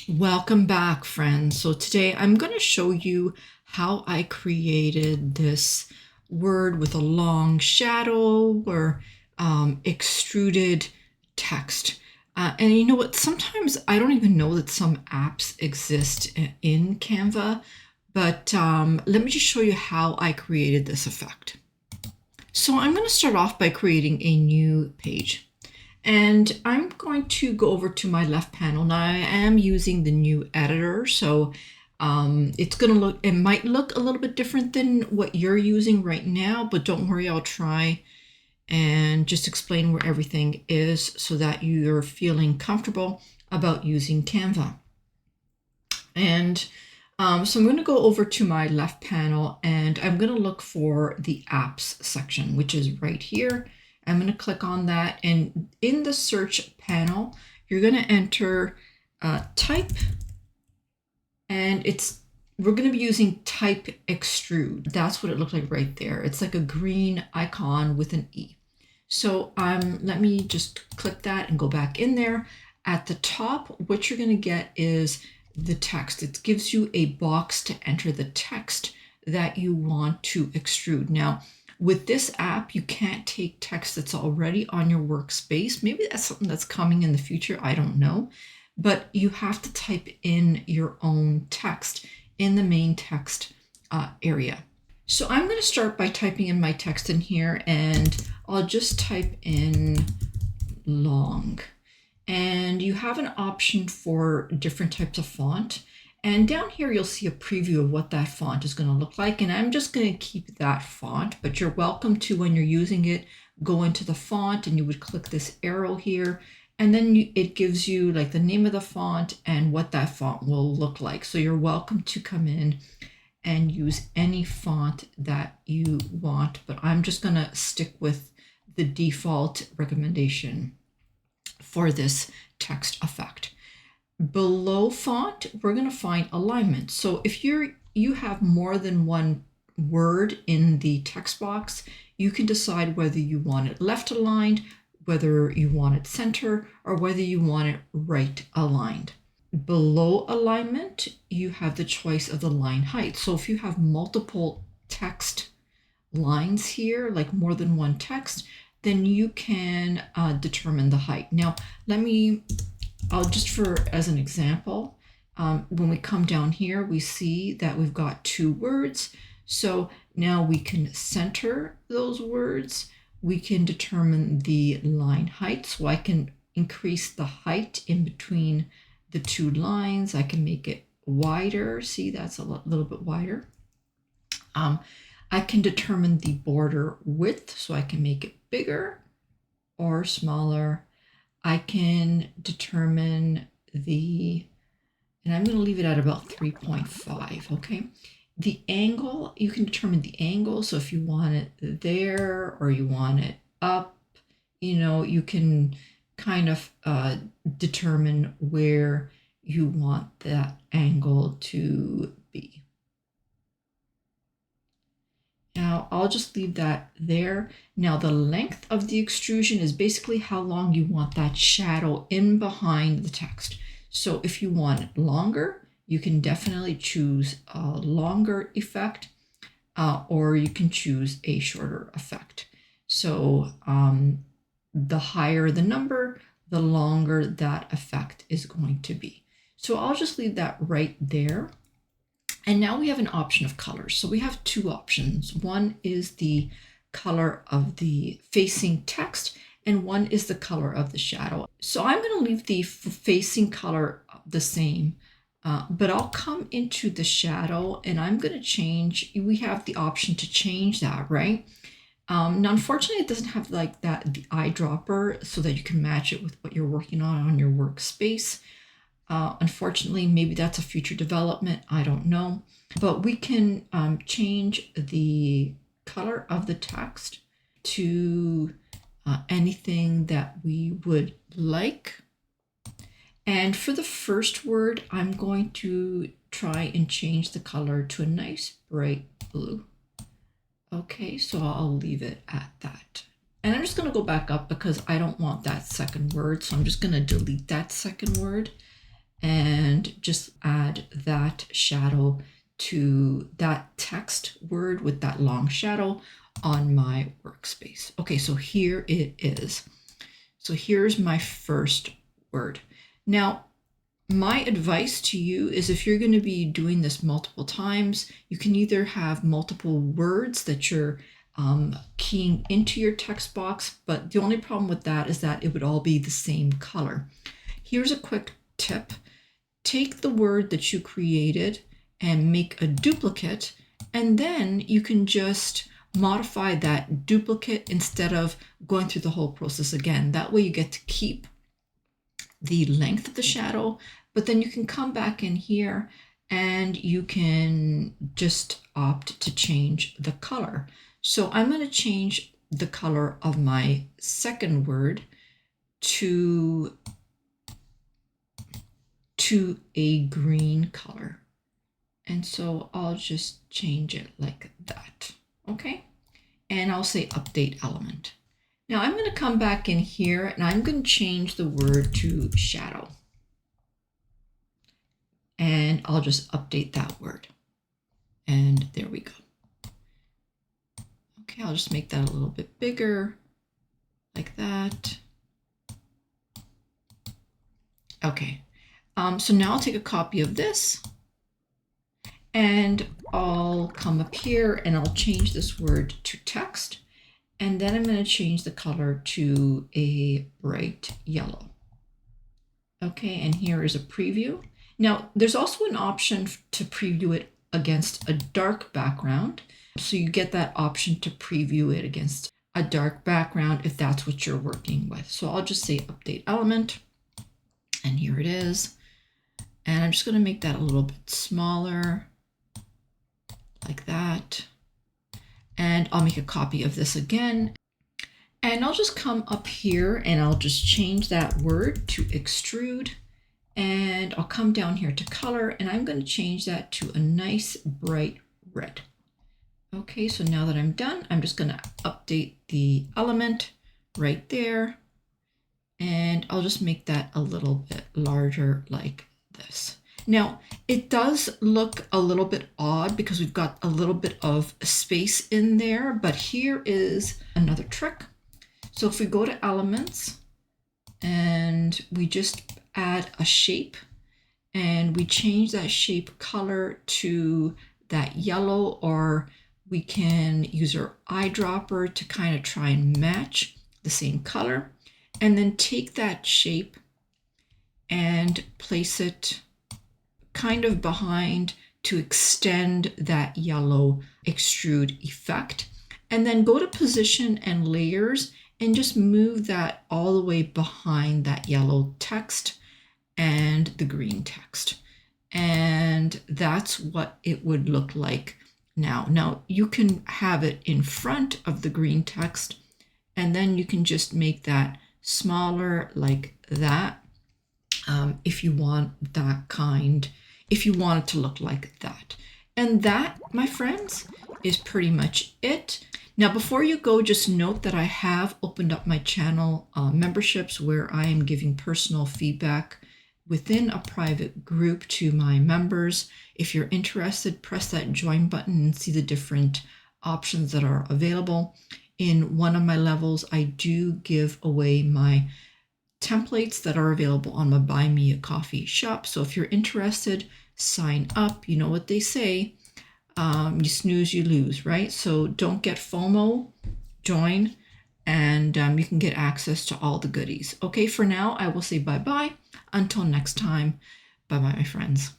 Welcome back, friends. So today I'm going to show you how I created this word with a long shadow or extruded text. And you know what? Sometimes I don't even know that some apps exist in Canva, but let me just show you how I created this effect. So I'm going to start off by creating a new page. And I'm going to go over to my left panel. Now I am using the new editor, so it might look a little bit different than what you're using right now, but don't worry, I'll try and just explain where everything is so that you're feeling comfortable about using Canva. And so I'm going to go over to my left panel and I'm going to look for the apps section, which is right here. I'm going to click on that, and in the search panel, you're going to enter type, and we're going to be using type extrude. That's what it looked like right there. It's like a green icon with an E. So let me just click that and go back in there. At the top, what you're going to get is the text. It gives you a box to enter the text that you want to extrude. Now, with this app, you can't take text that's already on your workspace. Maybe that's something that's coming in the future, I don't know. But you have to type in your own text in the main text area. So I'm going to start by typing in my text in here, and I'll just type in long. And you have an option for different types of font. And down here, you'll see a preview of what that font is going to look like. And I'm just going to keep that font, but you're welcome to, when you're using it, go into the font and you would click this arrow here. And then it gives you like the name of the font and what that font will look like. So you're welcome to come in and use any font that you want, but I'm just going to stick with the default recommendation for this text effect. Below font, we're going to find alignment. So if you have more than one word in the text box, you can decide whether you want it left aligned, whether you want it center, or whether you want it right aligned. Below alignment, you have the choice of the line height. So if you have multiple text lines here, like more than one text, then you can determine the height. Now, as an example, when we come down here, we see that we've got two words. So now we can center those words. We can determine the line height. So I can increase the height in between the two lines. I can make it wider. See, that's a little bit wider. I can determine the border width, so I can make it bigger or smaller. I can determine and I'm going to leave it at about 3.5, okay? The angle, you can determine the angle. So if you want it there or you want it up, you can kind of determine where you want that angle to be. Now I'll just leave that there. Now the length of the extrusion is basically how long you want that shadow in behind the text. So if you want it longer, you can definitely choose a longer effect, or you can choose a shorter effect. So the higher the number, the longer that effect is going to be. So I'll just leave that right there. And now we have an option of colors. So we have two options. One is the color of the facing text, and one is the color of the shadow. So I'm going to leave the facing color the same, but I'll come into the shadow and I'm going to change. We have the option to change that, right? Now, unfortunately, it doesn't have like the eyedropper so that you can match it with what you're working on your workspace. Unfortunately, maybe that's a future development, I don't know. But we can change the color of the text to anything that we would like. And for the first word, I'm going to try and change the color to a nice bright blue. Okay, so I'll leave it at that. And I'm just going to go back up because I don't want that second word. So I'm just going to delete that second word and just add that shadow to that text word with that long shadow on my workspace. Okay, so here it is. So here's my first word. Now, my advice to you is if you're going to be doing this multiple times, you can either have multiple words that you're keying into your text box, but the only problem with that is that it would all be the same color. Here's a quick tip. Take the word that you created and make a duplicate, and then you can just modify that duplicate instead of going through the whole process again. That way you get to keep the length of the shadow, but then you can come back in here and you can just opt to change the color. So I'm going to change the color of my second word to a green color. And so I'll just change it like that. Okay. And I'll say update element. Now I'm going to come back in here and I'm going to change the word to shadow. And I'll just update that word. And there we go. Okay, I'll just make that a little bit bigger, like that. Okay, so now I'll take a copy of this and I'll come up here and I'll change this word to text. And then I'm going to change the color to a bright yellow. Okay, and here is a preview. Now, there's also an option to preview it against a dark background. So you get that option to preview it against a dark background if that's what you're working with. So I'll just say update element, and here it is. And I'm just going to make that a little bit smaller, like that. And I'll make a copy of this again. And I'll just come up here and I'll just change that word to extrude. And I'll come down here to color and I'm going to change that to a nice bright red. Okay, so now that I'm done, I'm just going to update the element right there. And I'll just make that a little bit larger like this. Now, it does look a little bit odd because we've got a little bit of space in there, but here is another trick. So if we go to elements and we just add a shape and we change that shape color to that yellow, or we can use our eyedropper to kind of try and match the same color, and then take that shape and place it kind of behind to extend that yellow extrude effect, and then go to position and layers and just move that all the way behind that yellow text and the green text. And that's what it would look like now. Now you can have it in front of the green text, and then you can just make that smaller like that if you want that kind, if you want it to look like that. And that, my friends, is pretty much it. Now, before you go, just note that I have opened up my channel memberships where I am giving personal feedback within a private group to my members. If you're interested, press that join button and see the different options that are available. In one of my levels, I do give away my templates that are available on my Buy Me a Coffee shop. So if you're interested, sign up. You know what they say, you snooze, you lose, right? So don't get FOMO, join, and you can get access to all the goodies. Okay, for now, I will say bye-bye. Until next time, bye-bye, my friends.